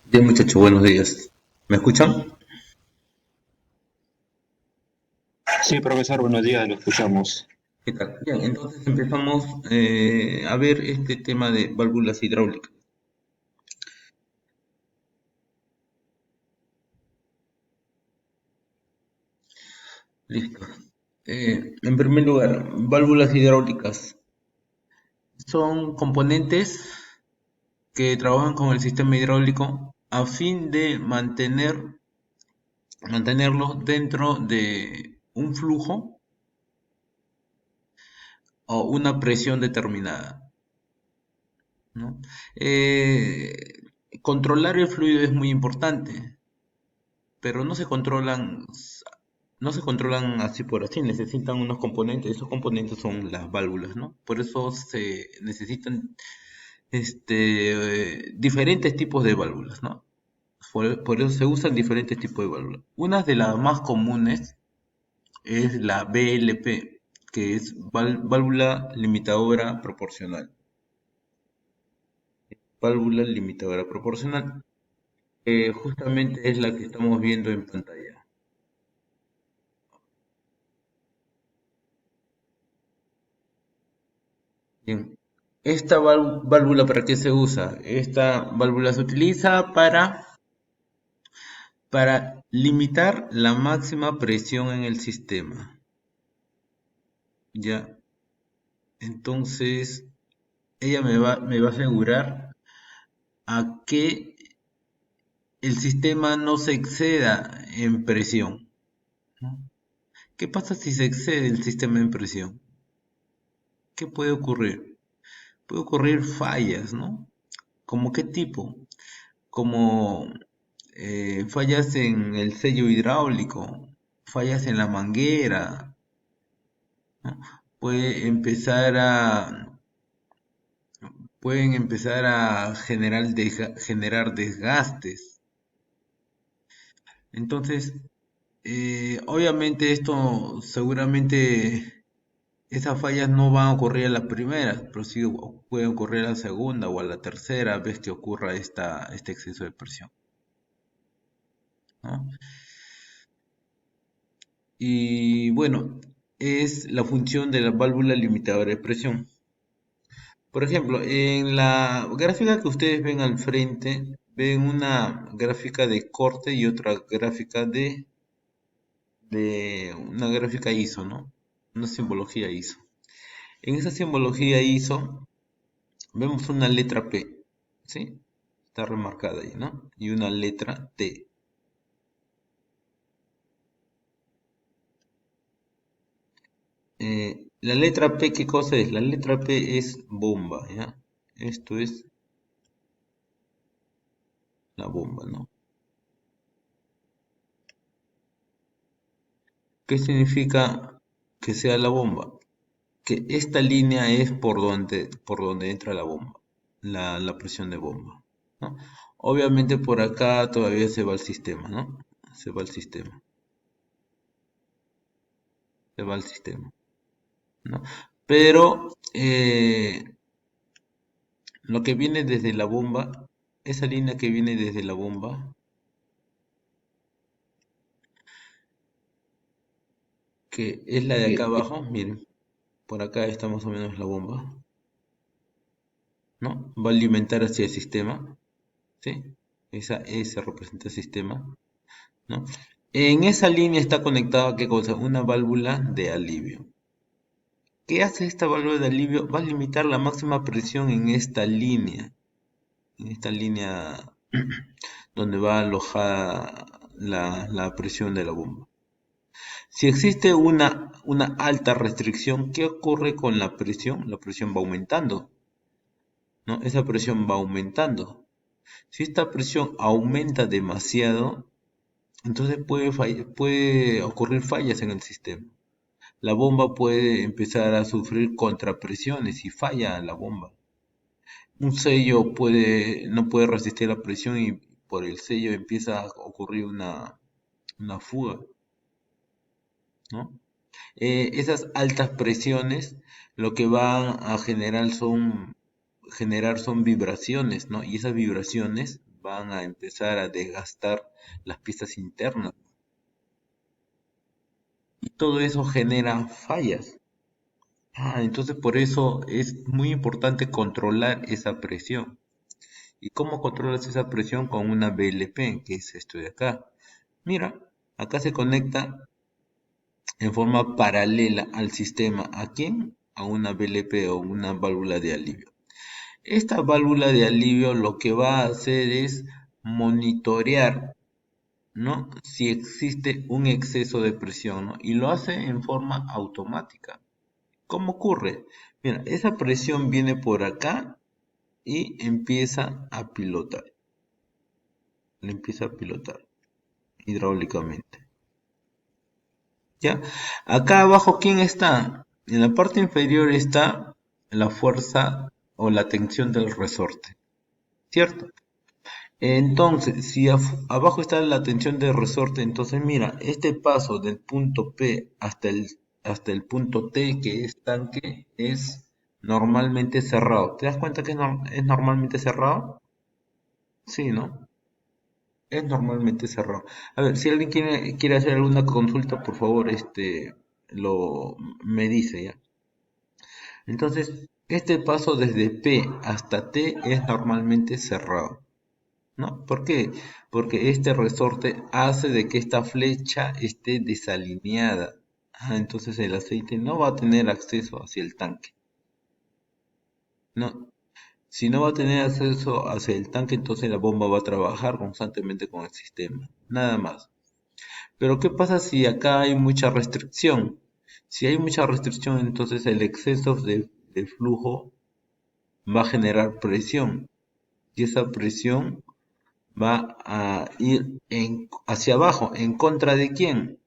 Bien, muchachos, buenos días. ¿Me escuchan? Sí, profesor, buenos días, lo escuchamos. ¿Qué tal? Bien, entonces empezamos a ver este tema de válvulas hidráulicas. Listo. En primer lugar, válvulas hidráulicas son componentes que trabajan con el sistema hidráulico a fin de mantenerlo dentro de un flujo o una presión determinada, ¿no? Eh, Controlar el fluido es muy importante, pero no se controlan así por así, necesitan unos componentes, esos componentes son las válvulas, ¿no? Por eso se necesitan diferentes tipos de válvulas, ¿no? Por eso se usan diferentes tipos de válvulas. Una de las más comunes es la VLP, que es válvula limitadora proporcional. Válvula limitadora proporcional, que justamente es la que estamos viendo en pantalla. Bien. ¿Esta válvula para qué se usa? Esta válvula se utiliza para limitar la máxima presión en el sistema. Ya, entonces ella me va a asegurar a que el sistema no se exceda en presión, ¿no? ¿Qué pasa si se excede el sistema en presión? ¿Qué puede ocurrir? Puede ocurrir fallas, ¿no? ¿Cómo qué tipo? Como fallas en el sello hidráulico, fallas en la manguera, ¿no? Puede empezar a, pueden empezar a generar desgastes. Entonces, obviamente esto seguramente esas fallas no van a ocurrir a la primera, pero sí pueden ocurrir a la segunda o a la tercera vez que ocurra este exceso de presión, ¿no? Y bueno, es la función de la válvula limitadora de presión. Por ejemplo, en la gráfica que ustedes ven al frente, ven una gráfica de corte y otra gráfica de una gráfica ISO, ¿no? Una simbología ISO. En esa simbología ISO vemos una letra P, ¿sí? Está remarcada ahí, ¿no? Y una letra T. La letra P, ¿qué cosa es? La letra P es bomba, ¿ya? Esto es la bomba, ¿no? ¿Qué significa que sea la bomba? Que esta línea es por donde entra la bomba, la presión de bomba, ¿no? Obviamente por acá todavía se va el sistema, ¿no? Se va el sistema, se va el sistema, ¿no? Pero lo que viene desde la bomba, esa línea que viene desde la bomba, que es la de acá abajo, miren, por acá está más o menos la bomba, ¿no? Va a alimentar hacia el sistema, ¿sí? Esa S representa el sistema, ¿no? En esa línea está conectada, ¿qué cosa? Una válvula de alivio. ¿Qué hace esta válvula de alivio? Va a limitar la máxima presión en esta línea donde va alojada la presión de la bomba. Si existe una alta restricción, ¿qué ocurre con la presión? La presión va aumentando, ¿no? Esa presión va aumentando. Si esta presión aumenta demasiado, entonces puede ocurrir fallas en el sistema. La bomba puede empezar a sufrir contrapresiones y falla la bomba. Un sello no puede resistir la presión y por el sello empieza a ocurrir una fuga, ¿no? Esas altas presiones lo que van a generar son vibraciones, ¿no? Y esas vibraciones van a empezar a desgastar las piezas internas. Y todo eso genera fallas. Entonces por eso es muy importante controlar esa presión. ¿Y cómo controlas esa presión? Con una VLP, que es esto de acá. Mira, acá se conecta en forma paralela al sistema. ¿A quién? A una VLP o una válvula de alivio. Esta válvula de alivio lo que va a hacer es monitorear, ¿no? Si existe un exceso de presión, ¿no? Y lo hace en forma automática. ¿Cómo ocurre? Mira, esa presión viene por acá y empieza a pilotar. Le empieza a pilotar hidráulicamente. ¿Ya? Acá abajo, ¿quién está? En la parte inferior está la fuerza o la tensión del resorte, ¿cierto? Entonces, si abajo está la tensión del resorte, entonces mira, este paso del punto P hasta el punto T, que es tanque, es normalmente cerrado. ¿Te das cuenta que es normalmente cerrado? Sí, ¿no? Es normalmente cerrado. A ver, si alguien quiere hacer alguna consulta, por favor, me dice ya. Entonces, este paso desde P hasta T es normalmente cerrado, ¿no? ¿Por qué? Porque este resorte hace de que esta flecha esté desalineada. Entonces el aceite no va a tener acceso hacia el tanque. No, si no va a tener acceso hacia el tanque, entonces la bomba va a trabajar constantemente con el sistema. Nada más. Pero ¿qué pasa si acá hay mucha restricción? Si hay mucha restricción, entonces el exceso de flujo va a generar presión. Y esa presión va a ir hacia abajo. ¿En contra de quién?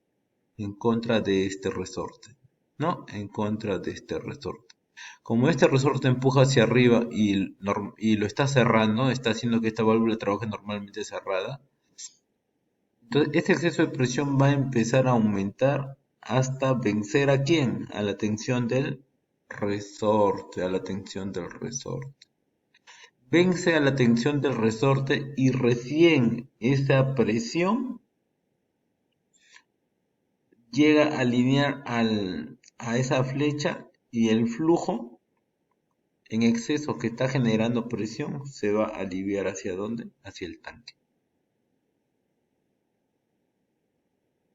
En contra de este resorte. ¿No? En contra de este resorte. Como este resorte empuja hacia arriba y lo está cerrando, está haciendo que esta válvula trabaje normalmente cerrada. Entonces, este exceso de presión va a empezar a aumentar hasta vencer ¿a quién? A la tensión del resorte, a la tensión del resorte. Vence a la tensión del resorte y recién esa presión llega a alinear a esa flecha y el flujo en exceso que está generando presión se va a aliviar ¿hacia dónde? Hacia el tanque.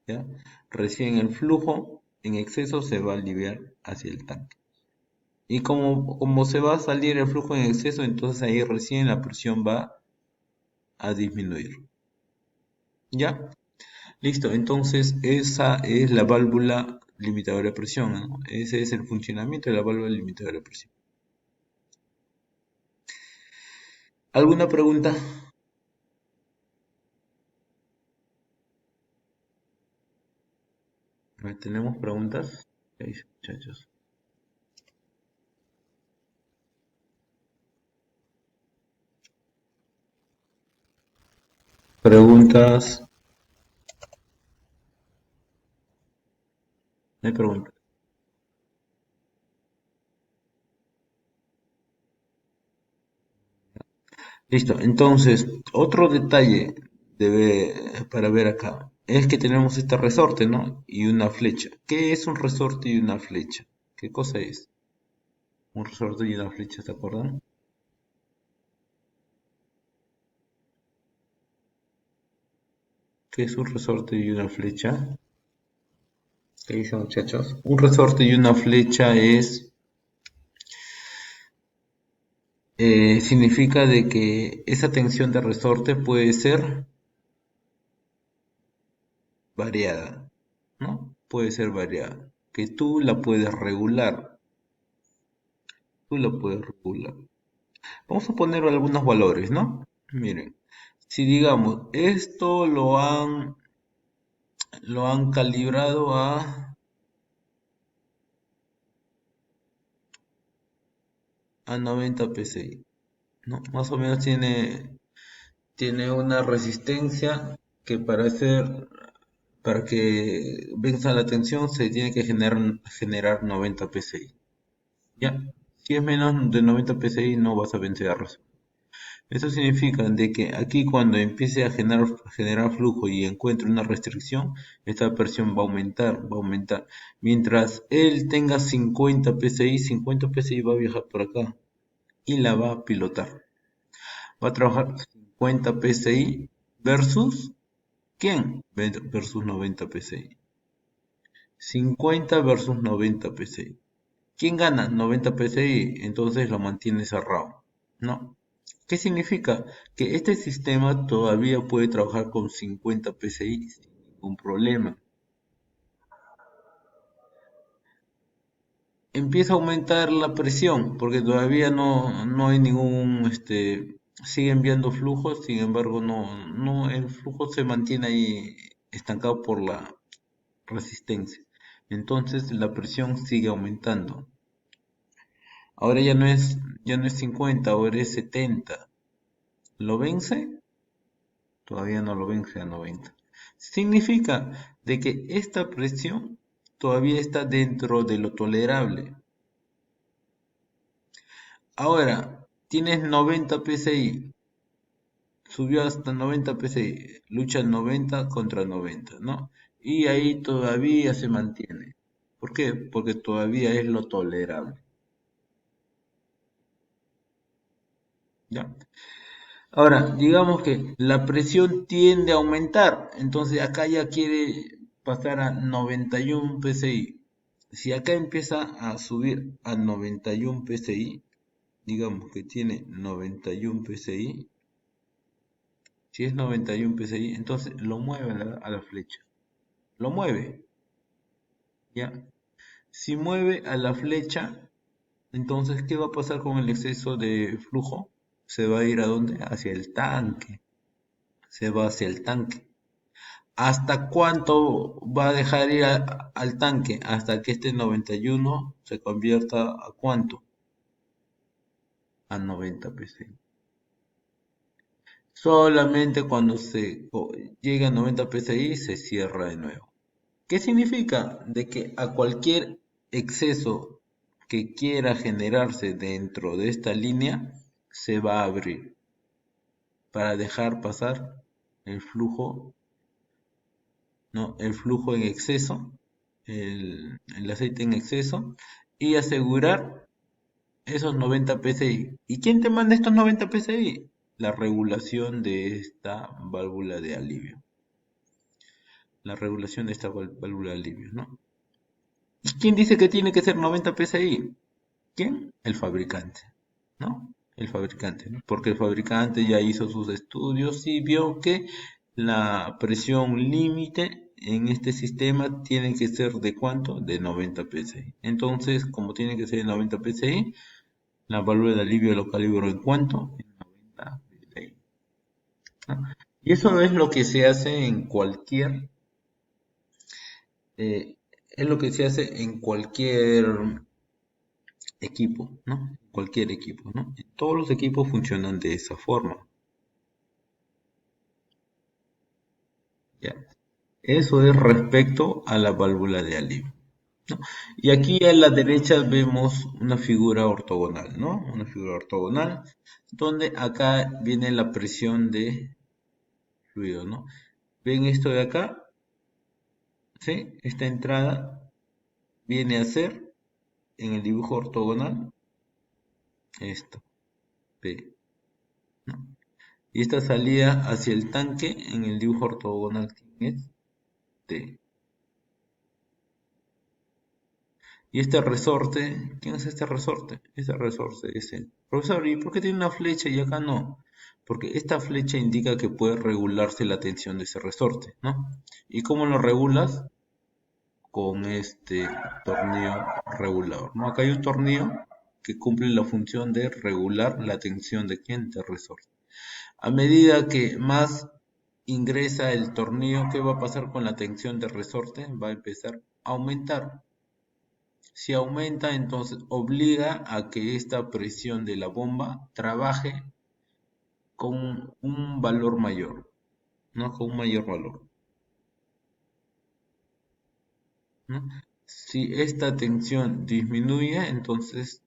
¿Ya? Recién el flujo en exceso se va a aliviar hacia el tanque. Y como se va a salir el flujo en exceso, entonces ahí recién la presión va a disminuir. ¿Ya? Listo, entonces esa es la válvula limitadora de presión, ¿no? Ese es el funcionamiento de la válvula limitadora de presión. ¿Alguna pregunta? A ver, ¿tenemos preguntas? ¿Qué dicen, muchachos? Preguntas. No hay preguntas. Listo, entonces, otro detalle para ver acá es que tenemos este resorte, ¿no? Y una flecha. ¿Qué es un resorte y una flecha? ¿Qué cosa es? Un resorte y una flecha, ¿se acuerdan? ¿Qué es un resorte y una flecha? ¿Qué dicen, muchachos? Un resorte y una flecha significa de que esa tensión de resorte puede ser variada, ¿no? Puede ser variada, que tú la puedes regular, tú la puedes regular. Vamos a poner algunos valores, ¿no? Miren, si digamos, esto lo han calibrado a 90 psi, ¿no? Más o menos tiene una resistencia que para que venza la tensión se tiene que generar 90 psi. ¿Ya? Si es menos de 90 psi no vas a vencer a razón. Eso significa de que aquí cuando empiece a generar flujo y encuentre una restricción, esta presión va a aumentar, va a aumentar. Mientras él tenga 50 psi, 50 psi va a viajar por acá y la va a pilotar. Va a trabajar 50 psi versus ¿quién? Versus 90 psi. 50 versus 90 psi. ¿Quién gana? 90 psi, entonces lo mantiene cerrado, ¿no? ¿Qué significa? Que este sistema todavía puede trabajar con 50 psi sin ningún problema. Empieza a aumentar la presión porque todavía no hay ningún, sigue enviando flujos, sin embargo el flujo se mantiene ahí estancado por la resistencia. Entonces la presión sigue aumentando. Ahora ya no es 50, ahora es 70. ¿Lo vence? Todavía no lo vence a 90. Significa de que esta presión todavía está dentro de lo tolerable. Ahora, tienes 90 psi, subió hasta 90 psi, lucha 90 contra 90, ¿no? Y ahí todavía se mantiene. ¿Por qué? Porque todavía es lo tolerable. ¿Ya? Ahora, digamos que la presión tiende a aumentar, entonces acá ya quiere pasar a 91 psi. Si acá empieza a subir a 91 psi, digamos que tiene 91 psi, si es 91 psi, entonces lo mueve a la flecha. Lo mueve, ¿ya? Si mueve a la flecha, entonces, ¿qué va a pasar con el exceso de flujo? Se va a ir a dónde? Hacia el tanque. Se va hacia el tanque. ¿Hasta cuánto va a dejar ir al tanque? Hasta que este 91 se convierta a cuánto? A 90 psi. Solamente cuando llega a 90 psi se cierra de nuevo. ¿Qué significa? De que a cualquier exceso que quiera generarse dentro de esta línea se va a abrir para dejar pasar el flujo, ¿no? El flujo en exceso, el aceite en exceso y asegurar esos 90 psi. ¿Y quién te manda estos 90 psi? La regulación de esta válvula de alivio. La regulación de esta válvula de alivio, ¿no? ¿Y quién dice que tiene que ser 90 psi? ¿Quién? El fabricante, ¿no? El fabricante, ¿no? Porque el fabricante ya hizo sus estudios y vio que la presión límite en este sistema tiene que ser de ¿cuánto? De 90 psi. Entonces, como tiene que ser de 90 psi, la válvula de alivio lo calibro en ¿cuánto? En 90 psi, ¿no? Y eso es lo que se hace en eh, es lo que se hace en cualquier equipo, ¿no? Cualquier equipo, ¿no? Todos los equipos funcionan de esa forma, ¿ya? Eso es respecto a la válvula de alivio, ¿no? Y aquí a la derecha vemos una figura ortogonal, ¿no? Una figura ortogonal, donde acá viene la presión de fluido, ¿no? ¿Ven esto de acá? ¿Sí? Esta entrada viene a ser, en el dibujo ortogonal, esto, P, ¿no? Y esta salida hacia el tanque, en el dibujo ortogonal, ¿quién es? T. Y este resorte, ¿quién es este resorte? Este resorte es el profesor. ¿Y por qué tiene una flecha y acá no? Porque esta flecha indica que puede regularse la tensión de ese resorte, ¿no? ¿Y cómo lo regulas? Con este tornillo regulador, ¿no? Acá hay un tornillo que cumple la función de regular la tensión de quién? Del resorte. A medida que más ingresa el tornillo, ¿qué va a pasar con la tensión del resorte? Va a empezar a aumentar. Si aumenta, entonces obliga a que esta presión de la bomba trabaje con un valor mayor, ¿no? Con un mayor valor, ¿no? Si esta tensión disminuye, entonces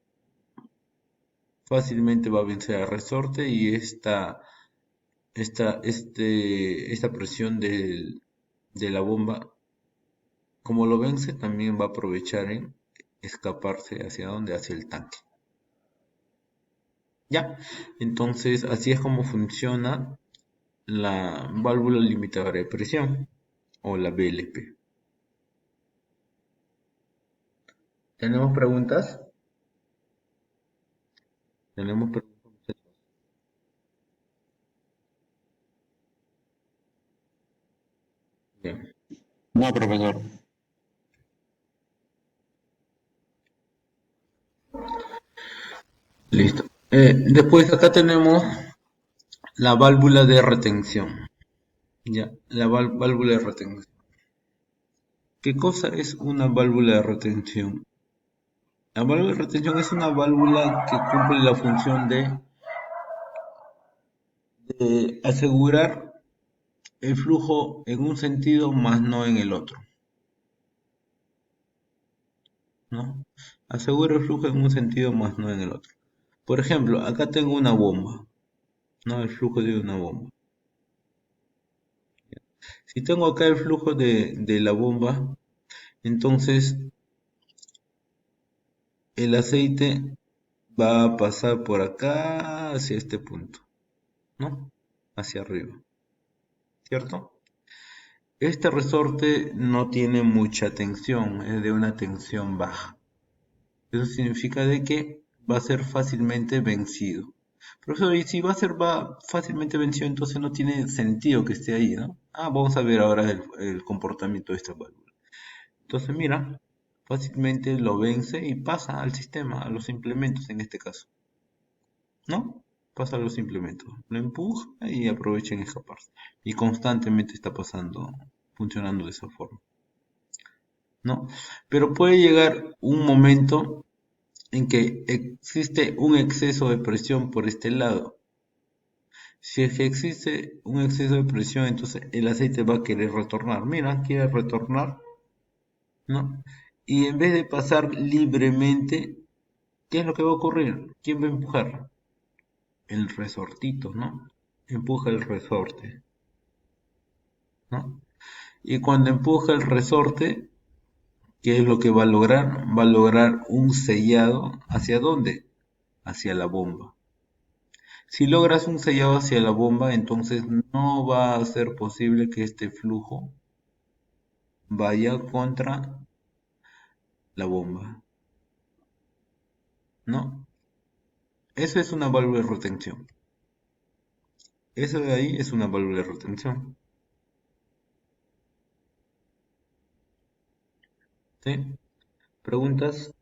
fácilmente va a vencer al resorte y esta presión de la bomba, como lo vence, también va a aprovechar en escaparse hacia dónde, hacia el tanque. Ya, entonces así es como funciona la válvula limitadora de presión o la VLP. ¿Tenemos preguntas? ¿Tenemos preguntas, muchachos? Bien, No, profesor. listo. Después acá tenemos la válvula de retención. Ya, la válvula de retención. ¿Qué cosa es una válvula de retención? La válvula de retención es una válvula que cumple la función de asegurar el flujo en un sentido más no en el otro, ¿no? Asegura el flujo en un sentido más no en el otro. Por ejemplo, acá tengo una bomba, ¿no? El flujo de una bomba. Si tengo acá el flujo de la bomba, entonces el aceite va a pasar por acá hacia este punto, ¿no? Hacia arriba, ¿cierto? Este resorte no tiene mucha tensión, es de una tensión baja. Eso significa de que va a ser fácilmente vencido. Profesor, y si va fácilmente vencido, entonces no tiene sentido que esté ahí, ¿no? Vamos a ver ahora el comportamiento de esta válvula. Entonces, mira, fácilmente lo vence y pasa al sistema, a los implementos en este caso, ¿no? Pasa a los implementos, lo empuja y aprovecha en escaparse. Y constantemente está pasando, funcionando de esa forma, ¿no? Pero puede llegar un momento en que existe un exceso de presión por este lado. Si es que existe un exceso de presión, entonces el aceite va a querer retornar. Mira, quiere retornar, ¿no? Y en vez de pasar libremente, ¿qué es lo que va a ocurrir? ¿Quién va a empujar? El resortito, ¿no? Empuja el resorte, ¿no? Y cuando empuja el resorte, ¿qué es lo que va a lograr? Va a lograr un sellado. ¿Hacia dónde? Hacia la bomba. Si logras un sellado hacia la bomba, entonces no va a ser posible que este flujo vaya contra la bomba, ¿no? Eso es una válvula de retención. Eso de ahí es una válvula de retención. ¿Sí? ¿Preguntas?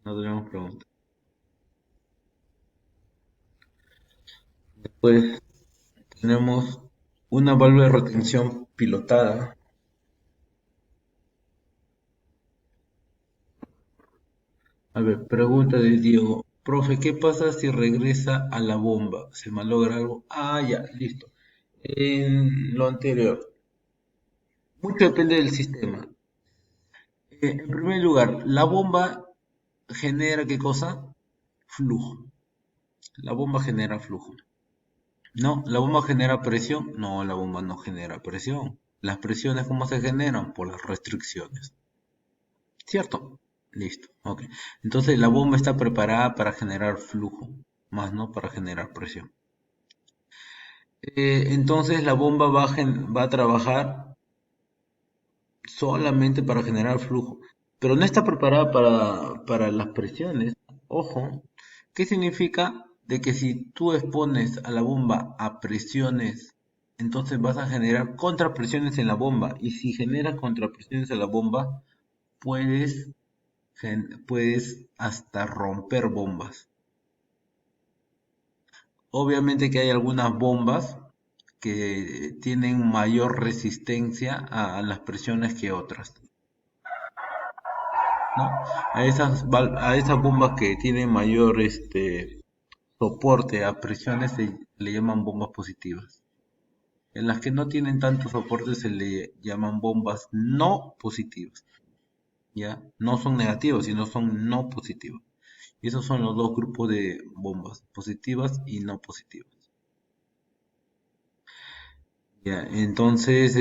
No tenemos preguntas. Después tenemos una válvula de retención pilotada. A ver, pregunta de Diego. Profe, ¿qué pasa si regresa a la bomba? ¿Se malogra algo? Ya, listo. En lo anterior, mucho depende del sistema. En primer lugar, la bomba genera ¿qué cosa? Flujo. La bomba genera flujo. No, la bomba genera presión. No, la bomba no genera presión. Las presiones, ¿cómo se generan? Por las restricciones. ¿Cierto? Listo. Ok. Entonces la bomba está preparada para generar flujo, más no para generar presión. Entonces la bomba va a trabajar solamente para generar flujo, pero no está preparada para las presiones. Ojo, ¿qué significa? De que si tú expones a la bomba a presiones, entonces vas a generar contrapresiones en la bomba, y si generas contrapresiones en la bomba, puedes, puedes hasta romper bombas. Obviamente que hay algunas bombas que tienen mayor resistencia a las presiones que otras, ¿no? A esas bombas que tienen mayor soporte a presiones se le llaman bombas positivas. En las que no tienen tanto soporte se le llaman bombas no positivas. ¿ya? No son negativos, sino son no positivos. Y esos son los dos grupos de bombas, positivas y no positivas. Ya, entonces,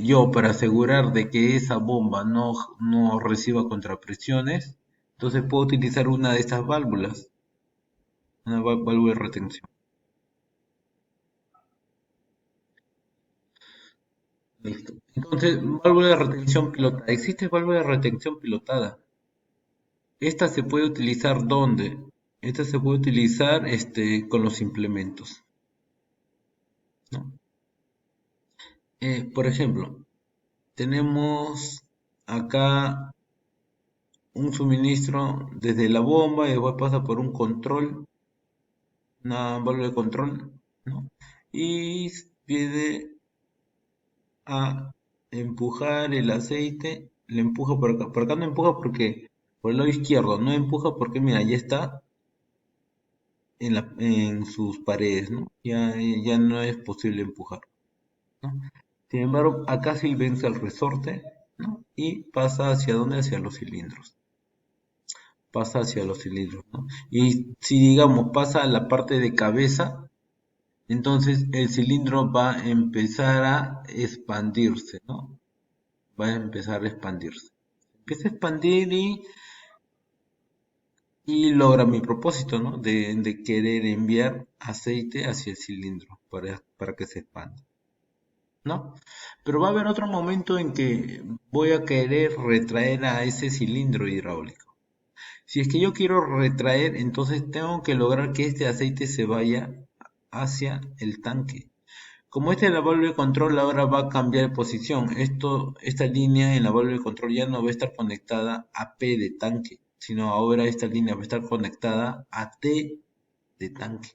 yo para asegurar de que esa bomba no reciba contrapresiones, entonces puedo utilizar una de estas válvulas, una válvula de retención. Listo. Entonces, válvula de retención pilotada. Existe válvula de retención pilotada. Esta se puede utilizar ¿dónde? Esta se puede utilizar con los implementos, ¿no? Por ejemplo, tenemos acá un suministro desde la bomba y después pasa por un control, una válvula de control, ¿no? Y viene a empujar el aceite, le empuja por acá no empuja porque por el lado izquierdo, no empuja porque mira, ya está en sus paredes, ¿no? Ya no es posible empujar, ¿no? Sin embargo, acá sí vence el resorte, ¿no? Y pasa hacia dónde, hacia los cilindros. Pasa hacia los cilindros, ¿no? Y si digamos pasa a la parte de cabeza, entonces el cilindro va a empezar a expandirse, ¿no? Va a empezar a expandirse. Empieza a expandir y logra mi propósito, ¿no? De querer enviar aceite hacia el cilindro para que se expanda, ¿no? Pero va a haber otro momento en que voy a querer retraer a ese cilindro hidráulico. Si es que yo quiero retraer, entonces tengo que lograr que este aceite se vaya hacia el tanque. Como esta es la válvula de control, ahora va a cambiar de posición. Esta línea en la válvula de control ya no va a estar conectada a P de tanque, sino ahora esta línea va a estar conectada a T de tanque.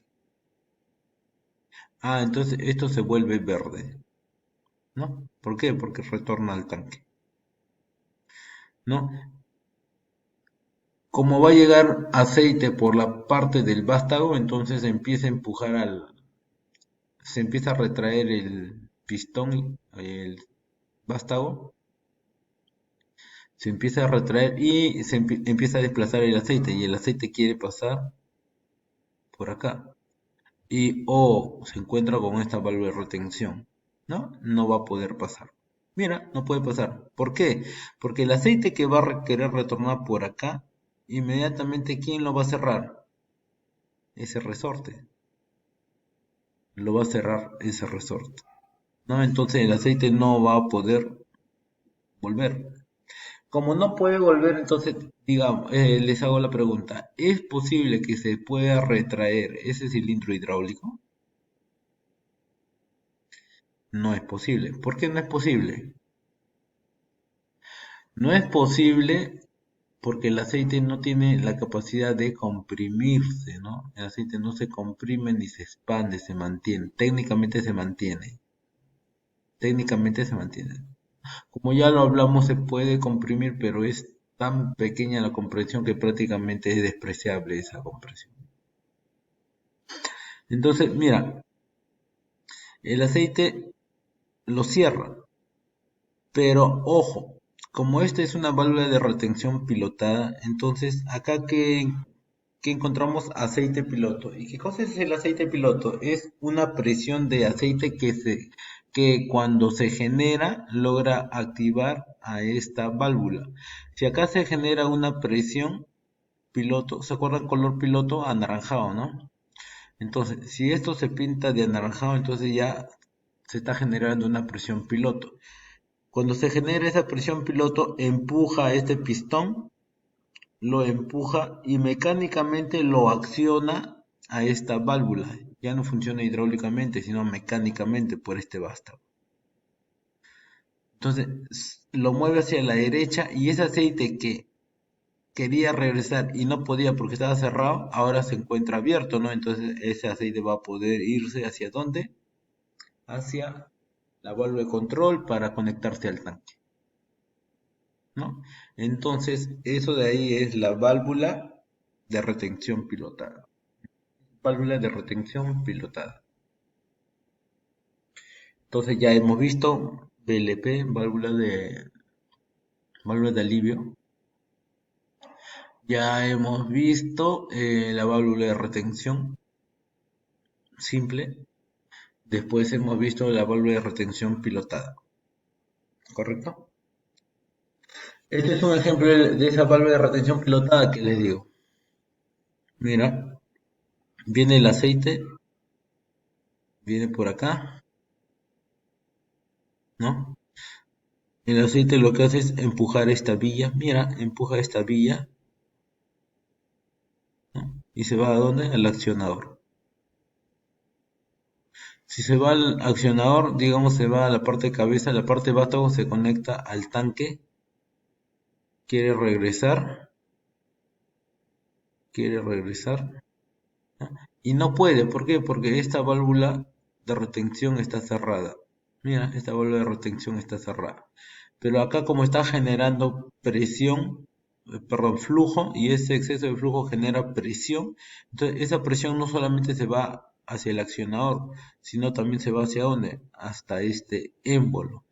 Ah, entonces esto se vuelve verde, ¿no? ¿Por qué? Porque retorna al tanque, ¿no? Como va a llegar aceite por la parte del vástago, entonces se empieza a retraer el pistón, el vástago, se empieza a retraer y empieza a desplazar el aceite y el aceite quiere pasar por acá. Y o se encuentra con esta válvula de retención, ¿no? No va a poder pasar. Mira, no puede pasar. ¿Por qué? Porque el aceite que va a querer retornar por acá, inmediatamente ¿quién lo va a cerrar? Ese resorte. Lo va a cerrar ese resorte, ¿no? Entonces el aceite no va a poder volver. Como no puede volver, entonces, digamos, les hago la pregunta, ¿es posible que se pueda retraer ese cilindro hidráulico? No es posible. ¿Por qué no es posible? No es posible porque el aceite no tiene la capacidad de comprimirse, ¿no? El aceite no se comprime ni se expande, se mantiene. Técnicamente se mantiene. Técnicamente se mantiene. Como ya lo hablamos, se puede comprimir, pero es tan pequeña la compresión que prácticamente es despreciable esa compresión. Entonces, mira, el aceite lo cierra, pero ojo, como esta es una válvula de retención pilotada, entonces acá que encontramos aceite piloto. ¿Y qué cosa es el aceite piloto? Es una presión de aceite que cuando se genera logra activar a esta válvula. Si acá se genera una presión piloto, ¿se acuerdan color piloto? Anaranjado, ¿no? Entonces, si esto se pinta de anaranjado, entonces ya se está generando una presión piloto. Cuando se genera esa presión piloto, empuja a este pistón, lo empuja y mecánicamente lo acciona a esta válvula. Ya no funciona hidráulicamente, sino mecánicamente por este vástago. Entonces lo mueve hacia la derecha y ese aceite que quería regresar y no podía porque estaba cerrado, ahora se encuentra abierto, ¿no? Entonces ese aceite va a poder irse hacia dónde? Hacia la válvula de control para conectarse al tanque, ¿no? Entonces eso de ahí es la válvula de retención pilotada. Válvula de retención pilotada. Entonces ya hemos visto VLP, válvula de válvula de alivio. Ya hemos visto la válvula de retención simple. Después hemos visto la válvula de retención pilotada. ¿Correcto? Este es un ejemplo de esa válvula de retención pilotada que les digo. Mira, viene el aceite, viene por acá, ¿no? El aceite lo que hace es empujar esta villa. Mira, empuja esta villa, ¿no? Y se va a dónde? Al accionador. Si se va al accionador, digamos, se va a la parte de cabeza, la parte de vástago se conecta al tanque, quiere regresar, ¿no? Y no puede, ¿por qué? Porque esta válvula de retención está cerrada. Mira, esta válvula de retención está cerrada. Pero acá como está generando presión, perdón, flujo, y ese exceso de flujo genera presión, entonces esa presión no solamente se va hacia el accionador, sino también se va hacia dónde, hasta este émbolo.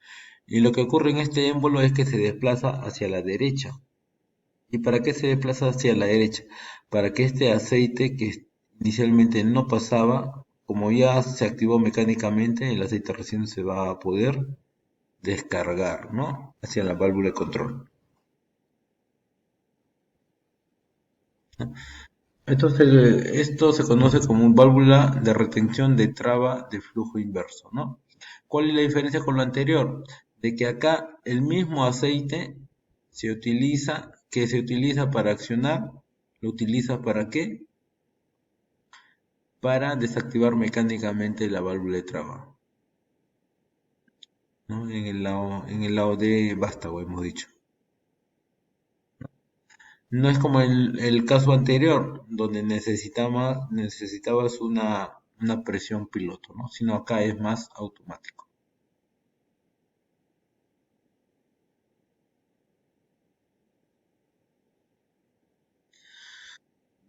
Y lo que ocurre en este émbolo es que se desplaza hacia la derecha. ¿Y para qué se desplaza hacia la derecha? Para que este aceite que inicialmente no pasaba, como ya se activó mecánicamente, el aceite recién se va a poder descargar, ¿no? Hacia la válvula de control. Entonces, esto se conoce como una válvula de retención de traba de flujo inverso, ¿no? ¿Cuál es la diferencia con lo anterior? De que acá el mismo aceite que se utiliza para accionar, ¿lo utiliza para qué? Para desactivar mecánicamente la válvula de traba, ¿no? En el lado de vástago, hemos dicho. No es como el caso anterior, donde necesitabas una presión piloto, ¿no? Sino acá es más automático.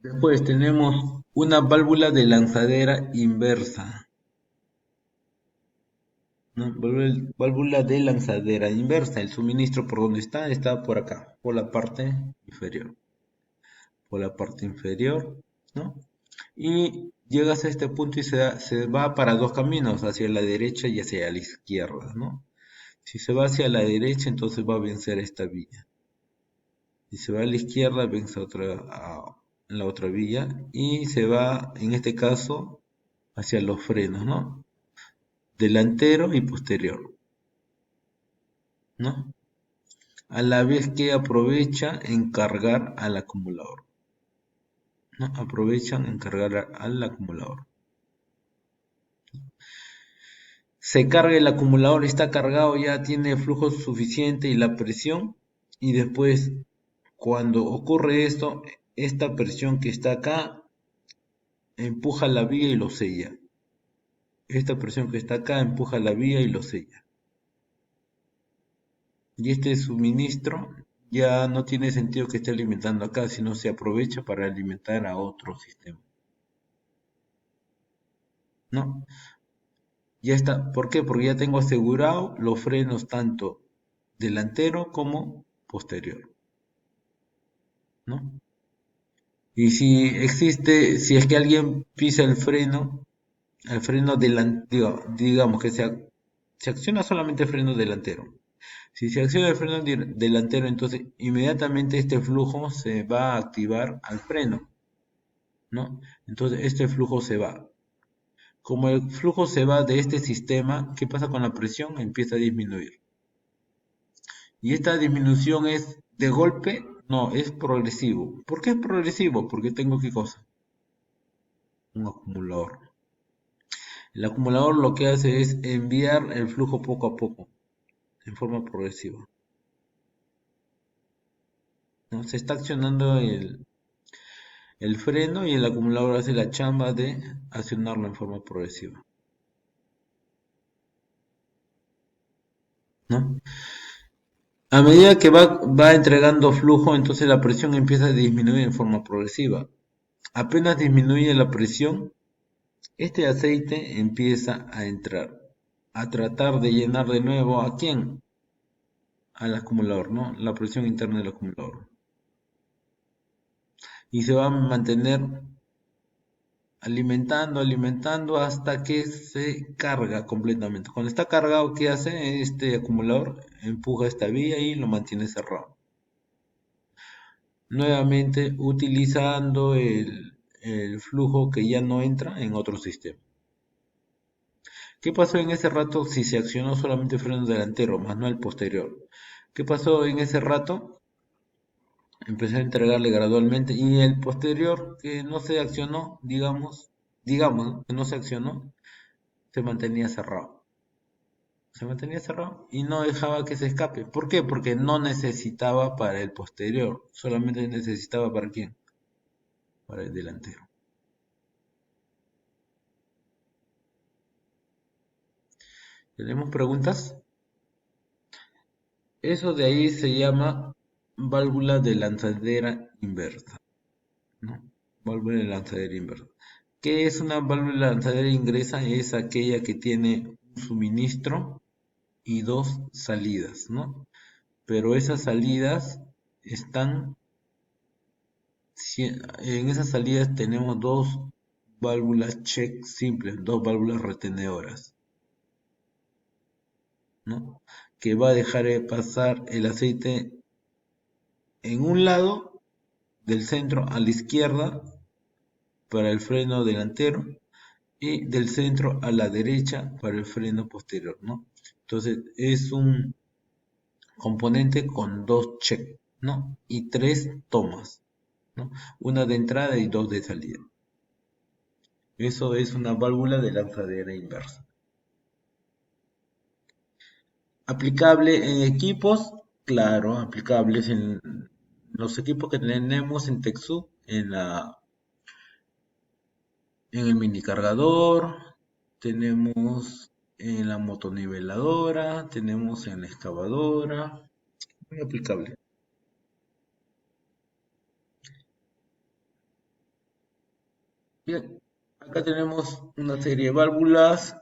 Después tenemos una válvula de lanzadera inversa, ¿no? Válvula de lanzadera inversa. El suministro por donde está por acá, por la parte inferior. Por la parte inferior, ¿no? Y llegas a este punto y se va para dos caminos, hacia la derecha y hacia la izquierda, ¿no? Si se va hacia la derecha, entonces va a vencer esta vía. Si se va a la izquierda, vence la otra vía y se va, en este caso, hacia los frenos, ¿no? Delantero y posterior, ¿no? A la vez que aprovecha en cargar al acumulador, ¿no? Aprovechan en cargar al acumulador. Se carga el acumulador, está cargado, ya tiene flujo suficiente y la presión, y después cuando ocurre esto, esta presión que está acá empuja la vía y lo sella. Esta presión que está acá empuja la vía y lo sella. Y este suministro ya no tiene sentido que esté alimentando acá, sino se aprovecha para alimentar a otro sistema, ¿no? Ya está. ¿Por qué? Porque ya tengo asegurado los frenos tanto delantero como posterior, ¿no? Y si es que alguien pisa el freno delantero, digamos que se acciona solamente el freno delantero. Si se acciona el freno delantero, entonces inmediatamente este flujo se va a activar al freno, ¿no? Entonces este flujo se va. Como el flujo se va de este sistema, ¿qué pasa con la presión? Empieza a disminuir. Y esta disminución es de golpe, no, es progresivo. ¿Por qué es progresivo? Porque tengo qué cosa? Un acumulador. El acumulador lo que hace es enviar el flujo poco a poco, en forma progresiva, ¿no? Se está accionando el freno y el acumulador hace la chamba de accionarlo en forma progresiva, ¿no? A medida que va entregando flujo, entonces la presión empieza a disminuir en forma progresiva. Apenas disminuye la presión, este aceite empieza a entrar, a tratar de llenar de nuevo ¿a quién? al acumulador, ¿no? La presión interna del acumulador. Y se va a mantener alimentando hasta que se carga completamente. Cuando está cargado, ¿qué hace? Este acumulador empuja esta vía y lo mantiene cerrado. Nuevamente utilizando el flujo que ya no entra en otro sistema. ¿Qué pasó en ese rato si se accionó solamente el freno delantero, más no el posterior? ¿Qué pasó en ese rato? Empecé a entregarle gradualmente y el posterior que no se accionó, digamos, ¿no? Que no se accionó, se mantenía cerrado. Se mantenía cerrado y no dejaba que se escape. ¿Por qué? Porque no necesitaba para el posterior, solamente necesitaba para quién, para el delantero. ¿Tenemos preguntas? Eso de ahí se llama válvula de lanzadera inversa, ¿no? Válvula de lanzadera inversa. ¿Qué es una válvula de lanzadera ingresa? Es aquella que tiene un suministro y dos salidas, ¿no? Pero esas salidas están, en esas salidas tenemos dos válvulas check simples, dos válvulas retenedoras, ¿no? Que va a dejar de pasar el aceite en un lado del centro a la izquierda para el freno delantero y del centro a la derecha para el freno posterior, ¿no? Entonces es un componente con dos check, ¿no? Y tres tomas, ¿no? Una de entrada y dos de salida. Eso es una válvula de lanzadera inversa. Aplicable en equipos, claro, aplicables en los equipos que tenemos en Texu, en el mini cargador, tenemos en la motoniveladora, tenemos en la excavadora, muy aplicable. Bien, acá tenemos una serie de válvulas.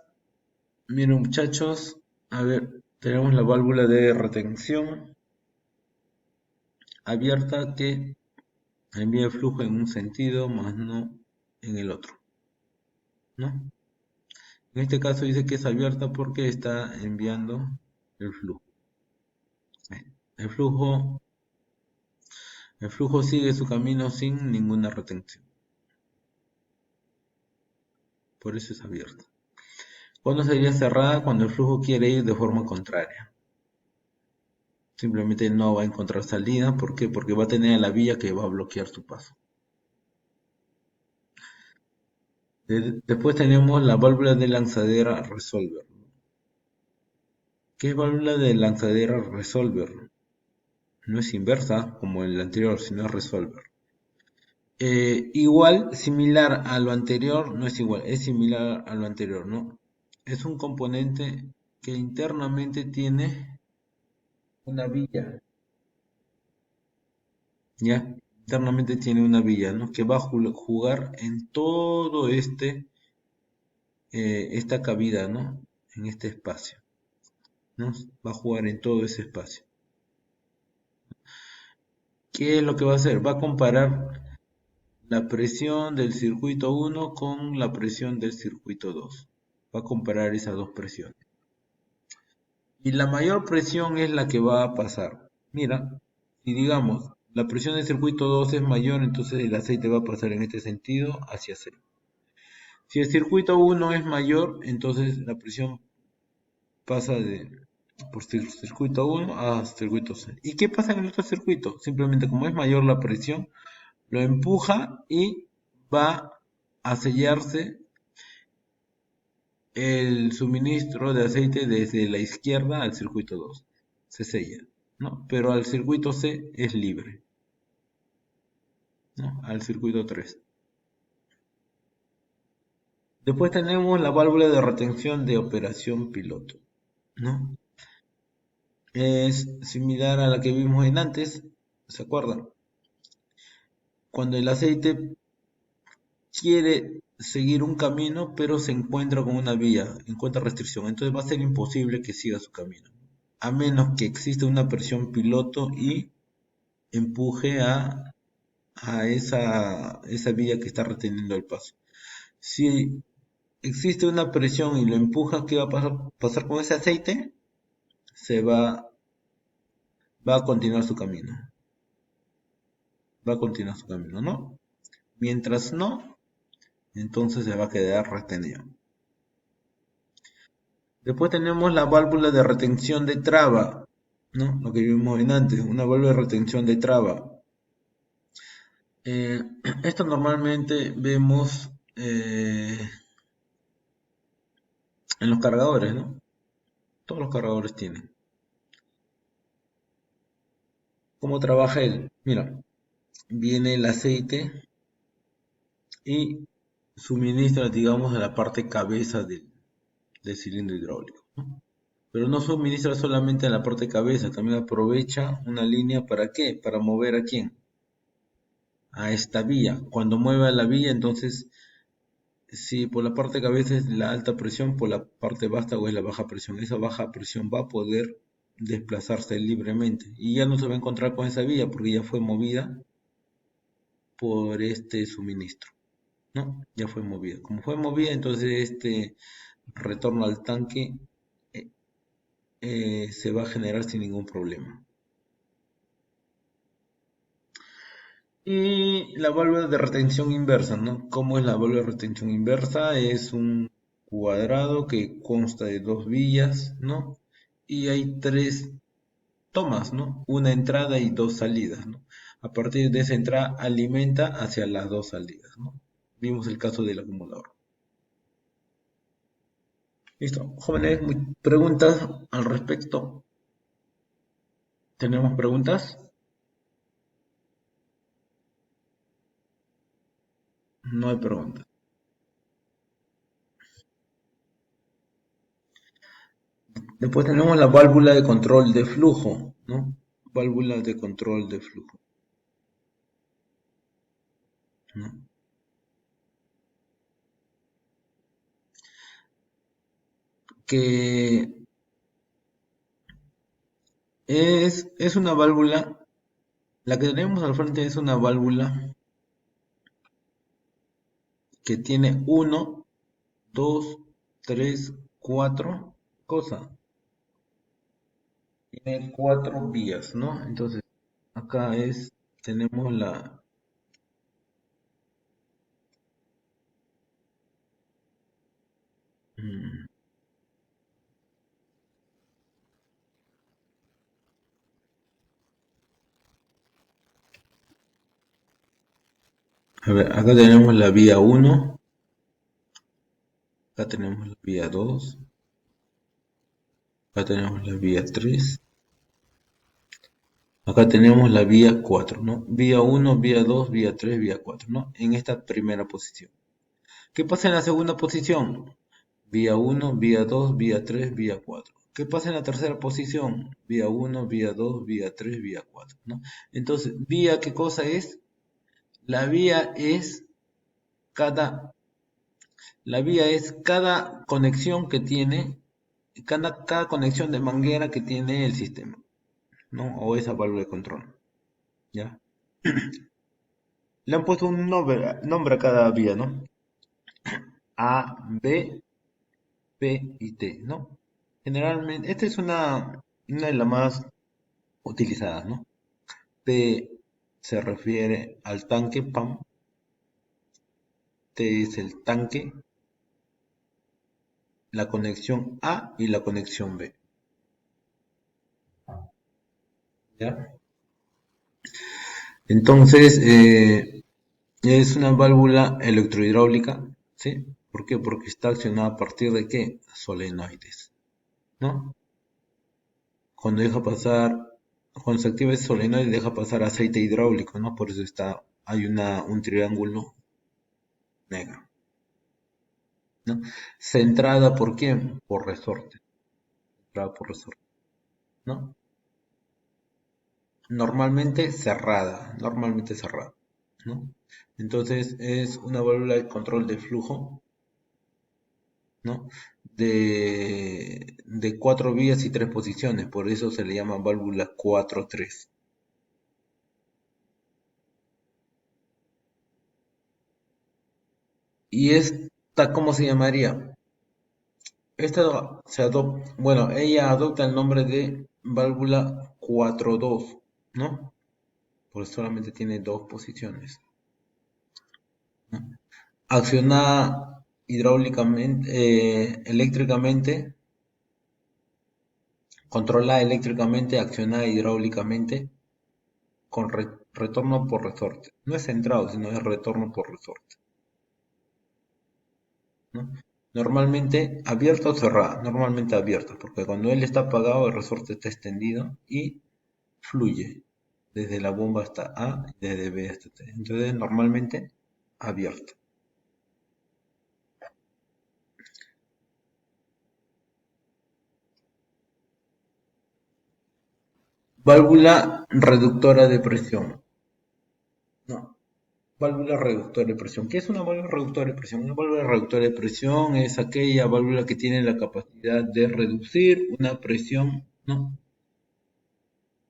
Miren muchachos, a ver, tenemos la válvula de retención abierta que envía el flujo en un sentido, más no en el otro, ¿no? En este caso dice que es abierta porque está enviando el flujo. El flujo, el flujo sigue su camino sin ninguna retención. Por eso es abierta. ¿Cuándo sería cerrada? Cuando el flujo quiere ir de forma contraria. Simplemente no va a encontrar salida. ¿Por qué? Porque va a tener a la vía que va a bloquear su paso. Después tenemos la válvula de lanzadera resolver. ¿Qué es válvula de lanzadera resolver? No es inversa como el anterior, sino es resolver. Igual, similar a lo anterior, no es igual, es similar a lo anterior, ¿no? Es un componente que internamente tiene una villa, ¿ya? Internamente tiene una villa, ¿no? Que va a jugar en todo esta cabida, ¿no? En este espacio, ¿no? Va a jugar en todo ese espacio. ¿Qué es lo que va a hacer? Va a comparar la presión del circuito 1 con la presión del circuito 2. Va a comparar esas dos presiones. Y la mayor presión es la que va a pasar. Mira, si digamos la presión del circuito 2 es mayor, entonces el aceite va a pasar en este sentido hacia cero. Si el circuito 1 es mayor, entonces la presión pasa por circuito 1 a circuito 6. ¿Y qué pasa en el otro circuito? Simplemente como es mayor la presión, lo empuja y va a sellarse el suministro de aceite desde la izquierda al circuito 2. Se sella, ¿no? Pero al circuito C es libre, ¿no? Al circuito 3. Después tenemos la válvula de retención de operación piloto, ¿no? Es similar a la que vimos en antes, ¿se acuerdan? Cuando el aceite quiere seguir un camino, pero se encuentra con una vía, encuentra restricción, entonces va a ser imposible que siga su camino. a menos que exista una presión piloto y empuje a esa vía que está reteniendo el paso. Si existe una presión y lo empuja, ¿qué va a pasar con ese aceite? Se va a continuar su camino. Va a continuar su camino, ¿no? Mientras no, entonces se va a quedar retenido. Después tenemos la válvula de retención de traba, ¿no? Lo que vimos en antes, una válvula de retención de traba. Esto normalmente vemos en los cargadores, ¿no? Todos los cargadores tienen. ¿Cómo trabaja él? Mira, viene el aceite y suministra, digamos, a la parte cabeza del cilindro hidráulico, ¿no? Pero no suministra solamente a la parte cabeza, también aprovecha una línea ¿para qué? Para mover a quién, a esta vía. Cuando mueve a la vía, entonces, si por la parte cabeza es la alta presión, por la parte vástago es la baja presión. Esa baja presión va a poder desplazarse libremente y ya no se va a encontrar con esa vía porque ya fue movida por este suministro, ¿no? Ya fue movida. Como fue movida, entonces este retorno al tanque se va a generar sin ningún problema. Y la válvula de retención inversa, ¿no? ¿Cómo es la válvula de retención inversa? Es un cuadrado que consta de dos vías, ¿no? Y hay tres tomas, ¿no? Una entrada y dos salidas, ¿no? A partir de esa entrada alimenta hacia las dos salidas, ¿no? Vimos el caso del acumulador. Listo. Jóvenes, preguntas al respecto. ¿Tenemos preguntas? No hay preguntas. Después tenemos la válvula de control de flujo, ¿no? Válvula de control de flujo, ¿no? Que es una válvula, la que tenemos al frente es una válvula que tiene uno, dos, tres, cuatro cosas. Tiene cuatro vías, ¿no? Entonces, acá tenemos mm, a ver, acá tenemos la vía uno, acá tenemos la vía 2, acá tenemos la vía 3, acá tenemos la vía 4, ¿no? Vía uno, vía 2, vía 3, vía 4, ¿no? En esta primera posición. ¿Qué pasa en la segunda posición? Vía uno, vía 2, vía 3, vía 4. ¿Qué pasa en la tercera posición? Vía uno, vía 2, vía 3, vía 4, ¿no? Entonces, vía, ¿qué cosa es? La vía es cada, la vía es cada conexión que tiene, cada conexión de manguera que tiene el sistema, ¿no? O esa válvula de control, ¿ya? Le han puesto un nombre a cada vía, ¿no? A, B, P y T, ¿no? Generalmente, esta es una de las más utilizadas, ¿no? P se refiere al tanque, PAM. T es el tanque, la conexión A y la conexión B, ¿ya? Entonces, es una válvula electrohidráulica, ¿sí? ¿Por qué? Porque está accionada a partir de ¿qué? Solenoides, ¿no? Cuando deja pasar, cuando se activa ese solenoide deja pasar aceite hidráulico, ¿no? Por eso hay un triángulo negro, ¿no? Centrada por quién? Por resorte, centrada por resorte, ¿no? Normalmente cerrada, ¿no? Entonces es una válvula de control de flujo ¿no? De 4 vías y 3 posiciones, por eso se le llama válvula 4-3. ¿Y esta cómo se llamaría? Esta se adopta, bueno, ella adopta el nombre de válvula 4-2, ¿no? Porque solamente tiene 2 posiciones, ¿no? Accionada hidráulicamente, eléctricamente, controlada eléctricamente, accionada hidráulicamente, con retorno por resorte. No es centrado, sino es retorno por resorte, ¿no? Normalmente abierta o cerrada, normalmente abierta, porque cuando él está apagado el resorte está extendido y fluye desde la bomba hasta A y desde B hasta T. Entonces normalmente abierta. Válvula reductora de presión. No, válvula reductora de presión. ¿Qué es una válvula reductora de presión? Una válvula reductora de presión es aquella válvula que tiene la capacidad de reducir una presión, ¿no?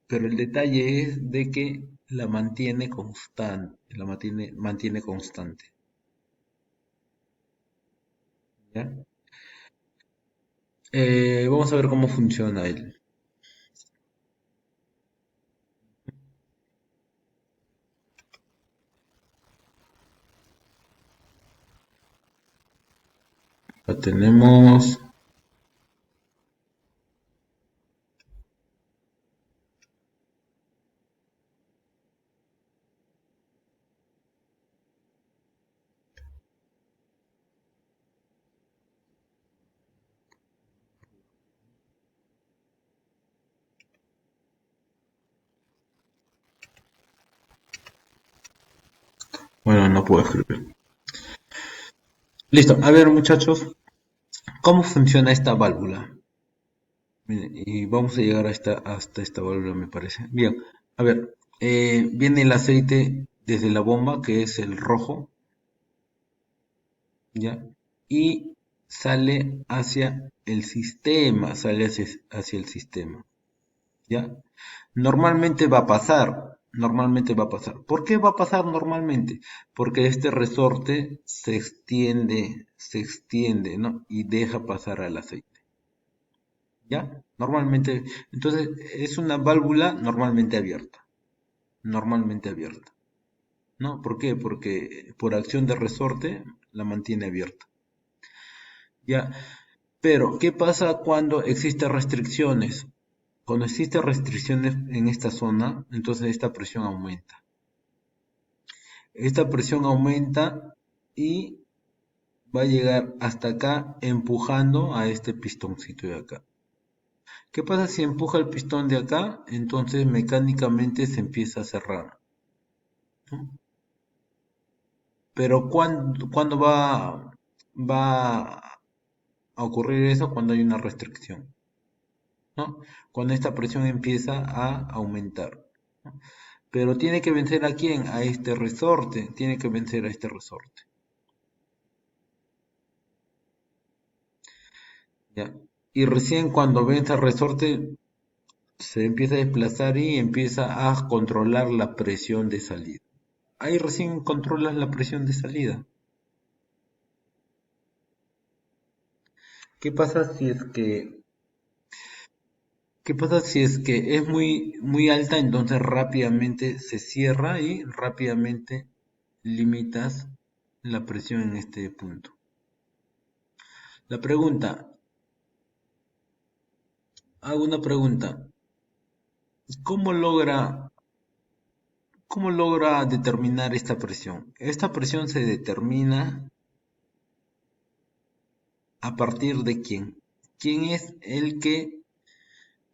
Pero el detalle es de que la mantiene constante, mantiene constante, ¿ya? Vamos a ver cómo funciona él. La tenemos. Bueno, no puedo escribir. Listo. A ver, muchachos, ¿cómo funciona esta válvula? Miren, y vamos a llegar hasta esta válvula, me parece. Bien, a ver, viene el aceite desde la bomba, que es el rojo, ¿ya? Y sale hacia el sistema, hacia el sistema, ¿ya? Normalmente va a pasar. ¿Por qué va a pasar normalmente? Porque este resorte se extiende, ¿no? Y deja pasar al aceite. ¿Ya? Normalmente, entonces es una válvula normalmente abierta, ¿no? ¿Por qué? Porque por acción de resorte la mantiene abierta, ¿ya? Pero, ¿qué pasa cuando existen restricciones? Cuando existen restricciones en esta zona, entonces esta presión aumenta. Esta presión aumenta y va a llegar hasta acá empujando a este pistoncito de acá. ¿Qué pasa si empuja el pistón de acá? Entonces mecánicamente se empieza a cerrar, ¿no? Pero ¿cuándo va a ocurrir eso? Cuando hay una restricción, ¿no? Cuando esta presión empieza a aumentar, ¿no? Pero tiene que vencer ¿a quién? A este resorte, tiene que vencer a este resorte, ¿ya? Y recién cuando vence al resorte se empieza a desplazar y empieza a controlar la presión de salida. Ahí recién controlas la presión de salida. ¿Qué pasa si es que ¿Qué pasa si es que es muy alta? Entonces rápidamente se cierra y rápidamente limitas la presión en este punto. La pregunta, hago una pregunta. ¿Cómo logra determinar esta presión? Esta presión se determina a partir de quién. ¿Quién es el que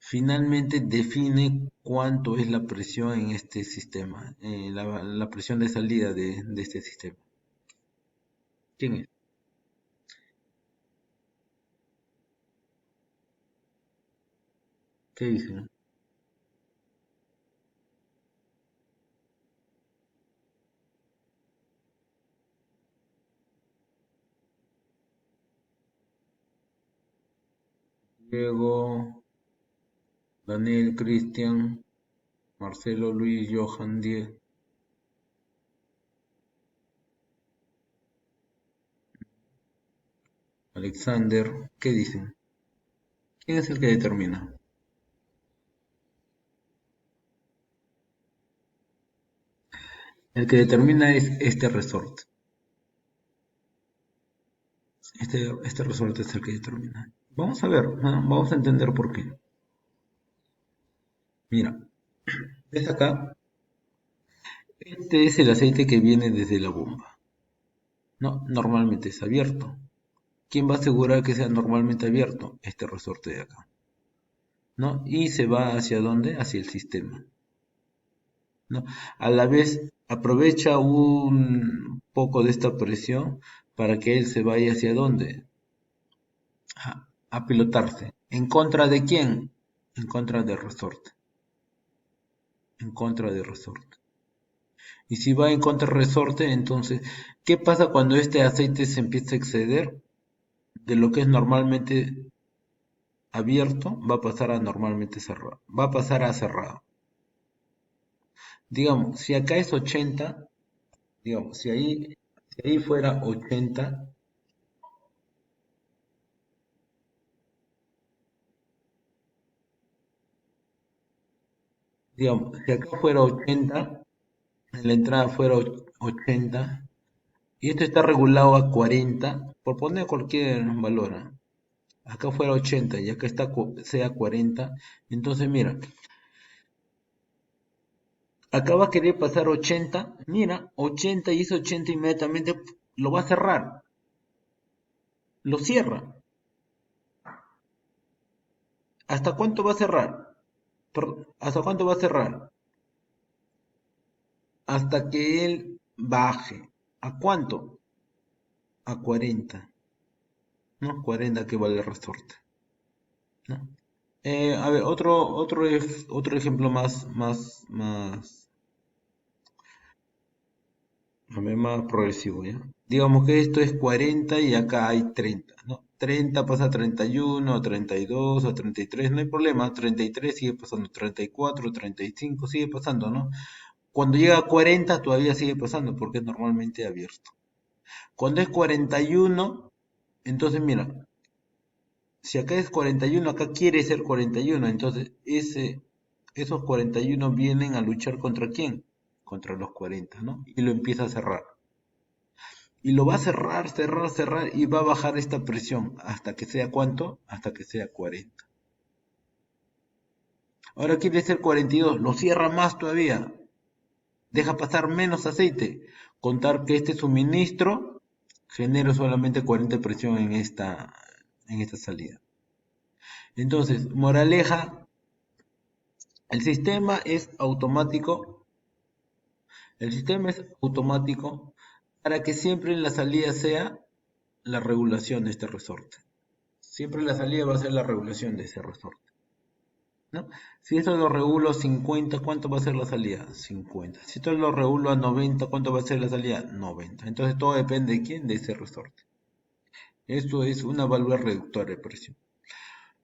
finalmente define cuánto es la presión en este sistema? La presión de salida de este sistema. ¿Quién es? ¿Qué dicen? Diego, Daniel, Cristian, Marcelo, Luis, Johan, Diez, Alexander. ¿Qué dicen? ¿Quién es el que determina? El que determina es este resorte. Este resorte es el que determina. Vamos a ver, vamos a entender por qué. Mira, ¿ves acá? Este es el aceite que viene desde la bomba. No, normalmente es abierto. ¿Quién va a asegurar que sea normalmente abierto? Este resorte de acá. ¿No? Y se va hacia dónde? Hacia el sistema. ¿No? A la vez aprovecha un poco de esta presión para que él se vaya hacia dónde? A pilotarse. ¿En contra de quién? En contra del resorte. En contra del resorte. Y si va en contra del resorte, entonces, ¿qué pasa cuando este aceite se empieza a exceder de lo que es normalmente abierto? Va a pasar a normalmente cerrado. Va a pasar a cerrado. Digamos, si acá es 80, digamos, si ahí fuera 80, digamos, si acá fuera 80, en la entrada fuera 80, y esto está regulado a 40, por poner cualquier valor, ¿ah? Acá fuera 80 y acá está sea 40, entonces mira, acá va a querer pasar 80, mira, 80 y ese 80 inmediatamente lo va a cerrar, lo cierra. ¿Hasta cuánto va a cerrar? ¿Hasta cuánto va a cerrar? Hasta que él baje. ¿A cuánto? A 40. ¿No? 40 que vale el resorte. ¿No? A ver, otro ejemplo más progresivo, ¿ya? Digamos que esto es 40 y acá hay 30, ¿no? 30 pasa a 31, a 32, a 33, no hay problema. 33 sigue pasando, 34, 35 sigue pasando, ¿no? Cuando llega a 40 todavía sigue pasando porque es normalmente abierto. Cuando es 41, entonces mira, si acá es 41, acá quiere ser 41, entonces esos 41 vienen a luchar contra quién? Contra los 40, ¿no? Y lo empieza a cerrar. Y lo va a cerrar, cerrar, cerrar y va a bajar esta presión hasta que sea ¿cuánto? Hasta que sea 40. Ahora quiere ser 42, lo cierra más todavía, deja pasar menos aceite, contar que este suministro genera solamente 40 presión en esta salida. Entonces, moraleja, el sistema es automático, el sistema es automático para que siempre en la salida sea la regulación de este resorte. Siempre la salida va a ser la regulación de ese resorte, ¿no? Si esto lo regulo a 50, ¿cuánto va a ser la salida? 50. Si esto lo regulo a 90, ¿cuánto va a ser la salida? 90. Entonces todo depende de quién, de ese resorte. Esto es una válvula reductora de presión.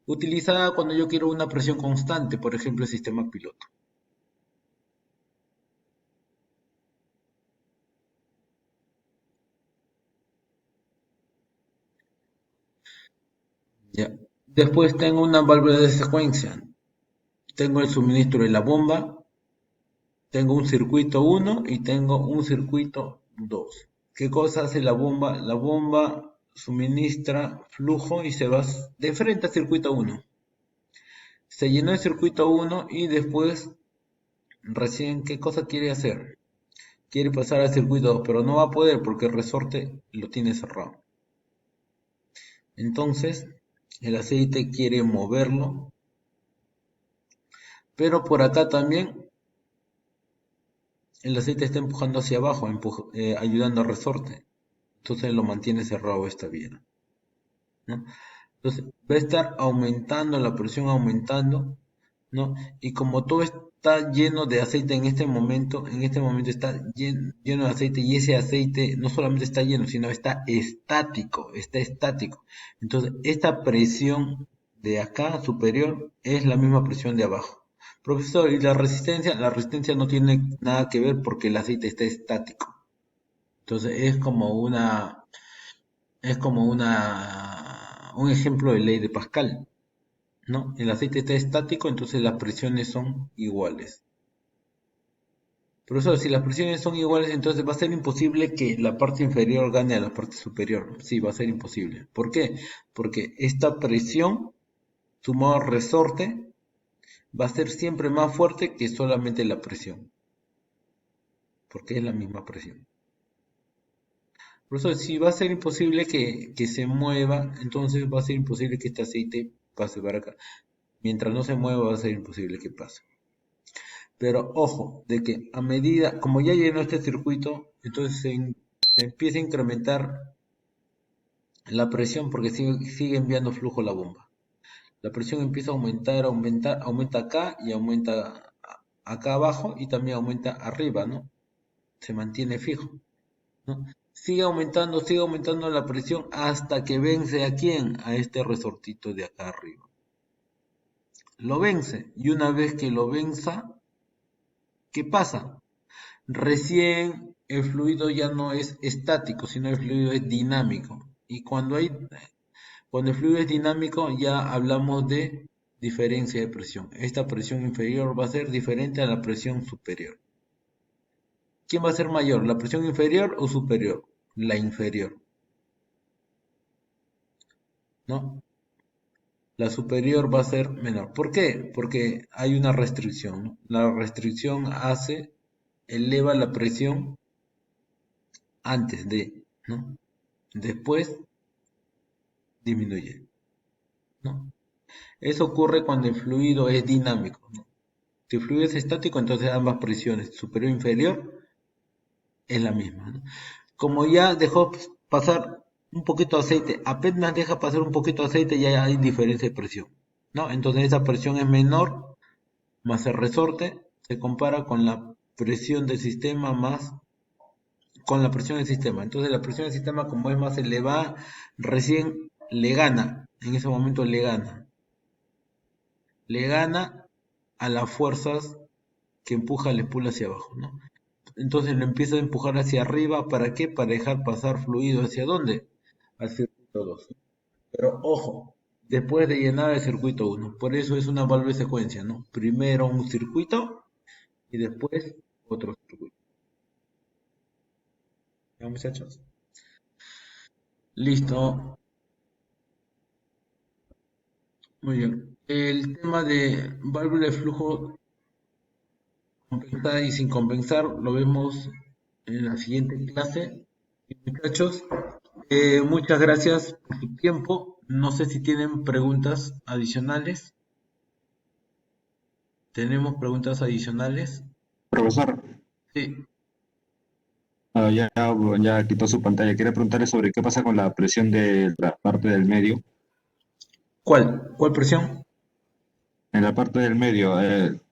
Utilizada cuando yo quiero una presión constante, por ejemplo el sistema piloto. Ya. Después tengo una válvula de secuencia. Tengo el suministro de la bomba, tengo un circuito 1 y tengo un circuito 2. ¿Qué cosa hace la bomba? La bomba suministra flujo y se va de frente al circuito 1. Se llenó el circuito 1 y después recién ¿qué cosa quiere hacer? Quiere pasar al circuito 2, pero no va a poder porque el resorte lo tiene cerrado. Entonces, el aceite quiere moverlo, pero por acá también el aceite está empujando hacia abajo, ayudando al resorte. Entonces lo mantiene cerrado esta vía, ¿no? Entonces va a estar aumentando la presión, aumentando, ¿no? Y como todo está lleno de aceite en este momento está lleno de aceite y ese aceite no solamente está lleno, sino está estático, está estático. Entonces esta presión de acá superior es la misma presión de abajo. Profesor, ¿y la resistencia? La resistencia no tiene nada que ver porque el aceite está estático. Entonces un ejemplo de ley de Pascal, ¿no? El aceite está estático, entonces las presiones son iguales. Profesor, si las presiones son iguales, entonces va a ser imposible que la parte inferior gane a la parte superior. Sí, va a ser imposible. ¿Por qué? Porque esta presión, sumado al resorte, va a ser siempre más fuerte que solamente la presión. Porque es la misma presión. Profesor, si va a ser imposible que se mueva, entonces va a ser imposible que este aceite pase para acá. Mientras no se mueva, va a ser imposible que pase. Pero ojo, de que a medida, como ya llenó este circuito, entonces se empieza a incrementar la presión porque sigue enviando flujo la bomba. La presión empieza a aumentar, aumenta acá y aumenta acá abajo y también aumenta arriba, ¿no? Se mantiene fijo, ¿no? Sigue aumentando la presión hasta que vence ¿a quién? A este resortito de acá arriba. Lo vence y una vez que lo venza, ¿qué pasa? Recién el fluido ya no es estático, sino el fluido es dinámico. Y cuando el fluido es dinámico ya hablamos de diferencia de presión. Esta presión inferior va a ser diferente a la presión superior. ¿Quién va a ser mayor, la presión inferior o superior? La inferior, ¿no? La superior va a ser menor. ¿Por qué? Porque hay una restricción, ¿no? La restricción eleva la presión antes de, ¿no? Después disminuye, ¿no? Eso ocurre cuando el fluido es dinámico, ¿no? Si el fluido es estático, entonces ambas presiones, superior e inferior, es la misma, ¿no? Como ya dejó pasar un poquito de aceite, apenas deja pasar un poquito de aceite, ya hay diferencia de presión, ¿no? Entonces esa presión es menor, más el resorte, se compara con la presión del sistema más con la presión del sistema. Entonces la presión del sistema, como es más elevada, recién le gana, en ese momento le gana a las fuerzas que empuja el spool hacia abajo, ¿no? Entonces lo empieza a empujar hacia arriba, ¿para qué? Para dejar pasar fluido hacia dónde? Al circuito 2. Pero ojo, después de llenar el circuito 1, por eso es una válvula de secuencia, ¿no? Primero un circuito y después otro circuito. ¿Ya, muchachos? Listo, muy bien. El tema de válvula de flujo compensada y sin compensar lo vemos en la siguiente clase. Muchachos, muchas gracias por su tiempo. No sé si tienen preguntas adicionales. ¿Tenemos preguntas adicionales? Profesor, Sí. ya quitó su pantalla. Quería preguntarle sobre qué pasa con la presión de la parte del medio. ¿Cuál? ¿Cuál presión? En la parte del medio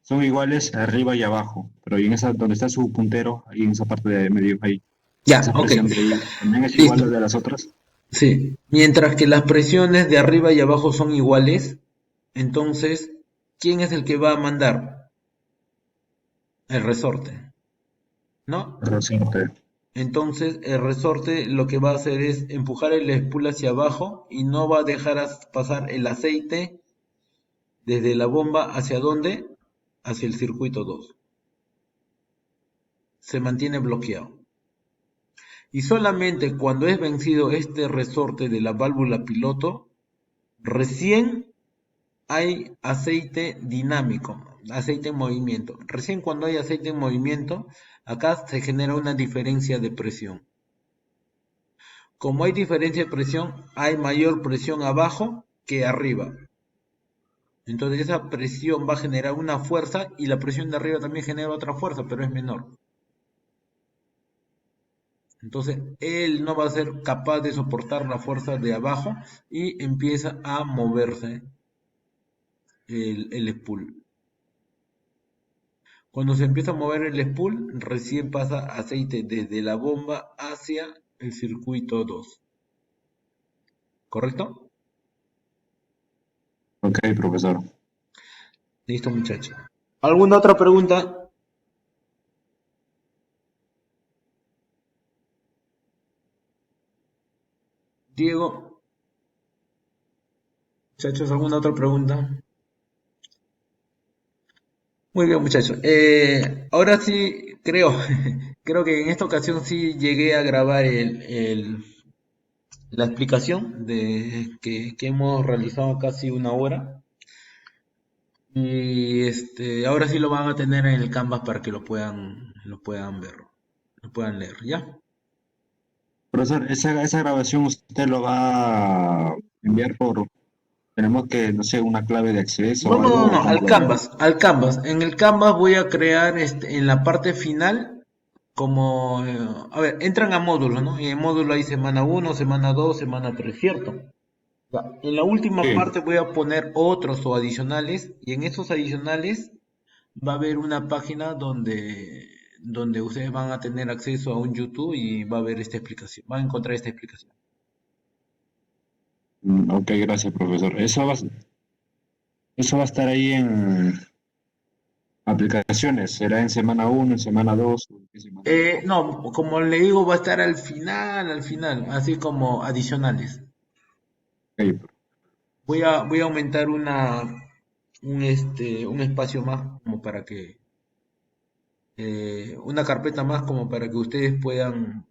son iguales arriba y abajo, pero y en esa donde está su puntero, ahí en esa parte de medio, ahí, Ya, esa ok. presión de ahí, ¿también es igual a Listo. la de las otras? Sí. Mientras que las presiones de arriba y abajo son iguales, entonces, ¿quién es el que va a mandar? El resorte, ¿no? Resorte. Entonces, el resorte lo que va a hacer es empujar el spool hacia abajo y no va a dejar pasar el aceite desde la bomba hacia dónde? Hacia el circuito 2. Se mantiene bloqueado. Y solamente cuando es vencido este resorte de la válvula piloto, recién hay aceite dinámico, aceite en movimiento. Recién cuando hay aceite en movimiento, acá se genera una diferencia de presión. Como hay diferencia de presión, hay mayor presión abajo que arriba. Entonces esa presión va a generar una fuerza y la presión de arriba también genera otra fuerza, pero es menor. Entonces él no va a ser capaz de soportar la fuerza de abajo y empieza a moverse el spool. Cuando se empieza a mover el spool, recién pasa aceite desde la bomba hacia el circuito 2. ¿Correcto? Ok, profesor. Listo, muchachos. ¿Alguna otra pregunta? Diego, muchachos, ¿alguna otra pregunta? Muy bien, muchachos. Ahora sí, creo, creo que en esta ocasión sí llegué a grabar la explicación que hemos realizado casi una hora. Y ahora sí lo van a tener en el Canvas para que lo puedan ver, lo puedan leer, ¿ya? Profesor, esa grabación usted lo va a enviar por, tenemos que, no sé, una clave de acceso No, o no, no, algo, o no, cómo al lo hará. Canvas, al Canvas. En el Canvas voy a crear en la parte final como, a ver, entran a módulos, ¿no? Y en módulo hay semana uno, semana 2, semana 3, ¿cierto? Ya, en la última Sí. parte voy a poner otros o adicionales y en esos adicionales va a haber una página donde ustedes van a tener acceso a un YouTube y va a haber esta explicación, van a encontrar esta explicación. Ok, gracias, profesor. Eso va a estar ahí en aplicaciones. ¿Será en semana uno, en semana 2 o en qué semana? No, como le digo, va a estar al final, así como adicionales. Ok, Voy a aumentar un espacio más como para que, una carpeta más como para que ustedes puedan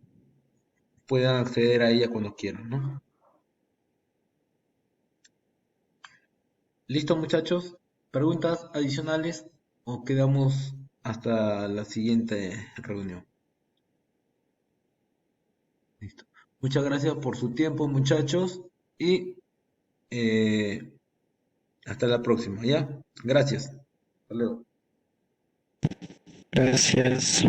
acceder a ella cuando quieran, ¿no? ¿Listo, muchachos? ¿Preguntas adicionales o quedamos hasta la siguiente reunión? Listo. Muchas gracias por su tiempo, muchachos, y eh, hasta la próxima, ¿ya? Gracias. Hasta luego. Gracias.